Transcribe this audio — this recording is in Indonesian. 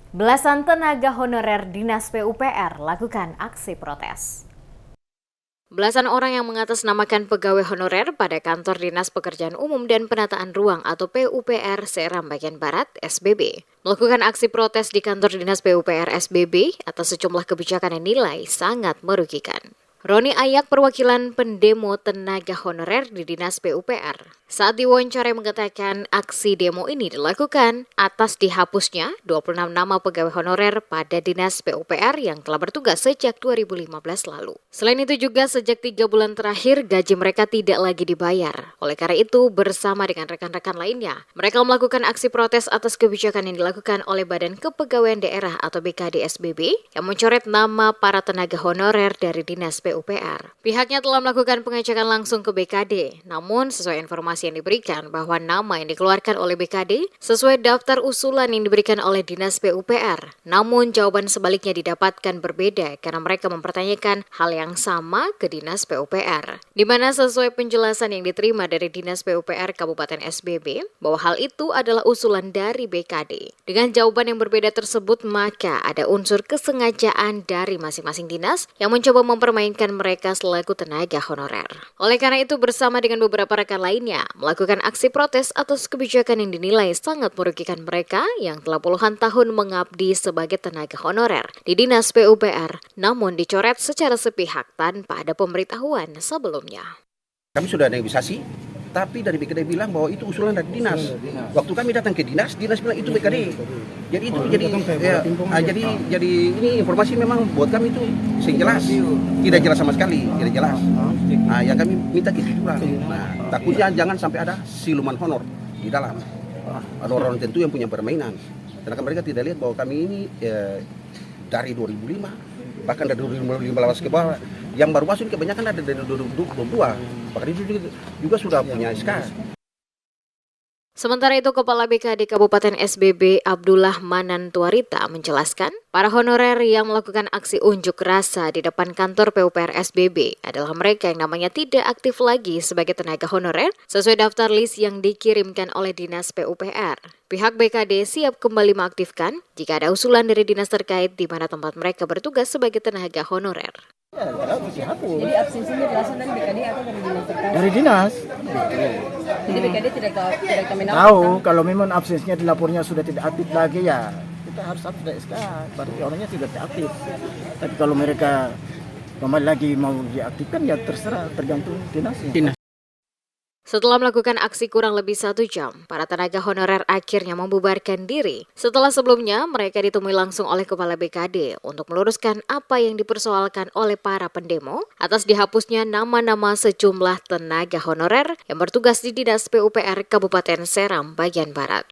Belasan tenaga honorer Dinas PUPR lakukan aksi protes. Belasan orang yang mengatasnamakan pegawai honorer pada Kantor Dinas Pekerjaan Umum dan Penataan Ruang atau PUPR Seram Bagian Barat (SBB) melakukan aksi protes di Kantor Dinas PUPR SBB atas sejumlah kebijakan yang dinilai sangat merugikan. Roni Ayak, perwakilan pendemo tenaga honorer di Dinas PUPR, saat diwawancara mengatakan aksi demo ini dilakukan atas dihapusnya 26 nama pegawai honorer pada Dinas PUPR yang telah bertugas sejak 2015 lalu. Selain itu juga sejak 3 bulan terakhir gaji mereka tidak lagi dibayar. Oleh karena itu, bersama dengan rekan-rekan lainnya, mereka melakukan aksi protes atas kebijakan yang dilakukan oleh Badan Kepegawaian Daerah atau BKD SBB yang mencoret nama para tenaga honorer dari Dinas PUPR. Pihaknya telah melakukan pengecekan langsung ke BKD, namun sesuai informasi yang diberikan bahwa nama yang dikeluarkan oleh BKD sesuai daftar usulan yang diberikan oleh Dinas PUPR. Namun jawaban sebaliknya didapatkan berbeda karena mereka mempertanyakan hal yang sama ke Dinas PUPR. Di mana sesuai penjelasan yang diterima dari Dinas PUPR Kabupaten SBB bahwa hal itu adalah usulan dari BKD. Dengan jawaban yang berbeda tersebut, maka ada unsur kesengajaan dari masing-masing dinas yang mencoba mempermainkan mereka selaku tenaga honorer. Oleh karena itu, bersama dengan beberapa rekan lainnya, melakukan aksi protes atas kebijakan yang dinilai sangat merugikan mereka yang telah puluhan tahun mengabdi sebagai tenaga honorer di Dinas PUPR, namun dicoret secara sepihak tanpa ada pemberitahuan sebelumnya. Kami sudah negosiasi, tapi dari BKD bilang bahwa itu usulan dari dinas. Waktu kami datang ke dinas bilang itu BKD. Jadi itu jadi ini informasi memang buat kami itu jelas, tidak jelas sama sekali, tidak jelas. Nah, yang kami minta kejujuran. Nah, takutnya jangan sampai ada siluman honor di dalam. Ada orang tentu yang punya permainan. Karena mereka tidak lihat bahwa kami ini dari 2005, bahkan dari 2015 ke bawah, yang baru masuk kebanyakan ada dari 2022. Bahkan itu juga sudah punya SK. Sementara itu, Kepala BKD Kabupaten SBB Abdullah Manan Tuarita menjelaskan, para honorer yang melakukan aksi unjuk rasa di depan kantor PUPR SBB adalah mereka yang namanya tidak aktif lagi sebagai tenaga honorer sesuai daftar list yang dikirimkan oleh Dinas PUPR. Pihak BKD siap kembali mengaktifkan jika ada usulan dari dinas terkait di mana tempat mereka bertugas sebagai tenaga honorer. Jadi absensinya berasal dari BKD atau dari dinas terkait? Dari dinas. Jadi BKD tidak kami Tahu kalau memang absensinya di lapornya sudah tidak aktif lagi, ya kita harus update SK. Berarti orangnya tidak aktif. Tapi kalau mereka kembali lagi mau diaktifkan, ya terserah, tergantung dinasnya. Setelah melakukan aksi kurang lebih 1 jam, para tenaga honorer akhirnya membubarkan diri. Setelah sebelumnya, mereka ditemui langsung oleh Kepala BKD untuk meluruskan apa yang dipersoalkan oleh para pendemo atas dihapusnya nama-nama sejumlah tenaga honorer yang bertugas di Dinas PUPR Kabupaten Seram Bagian Barat.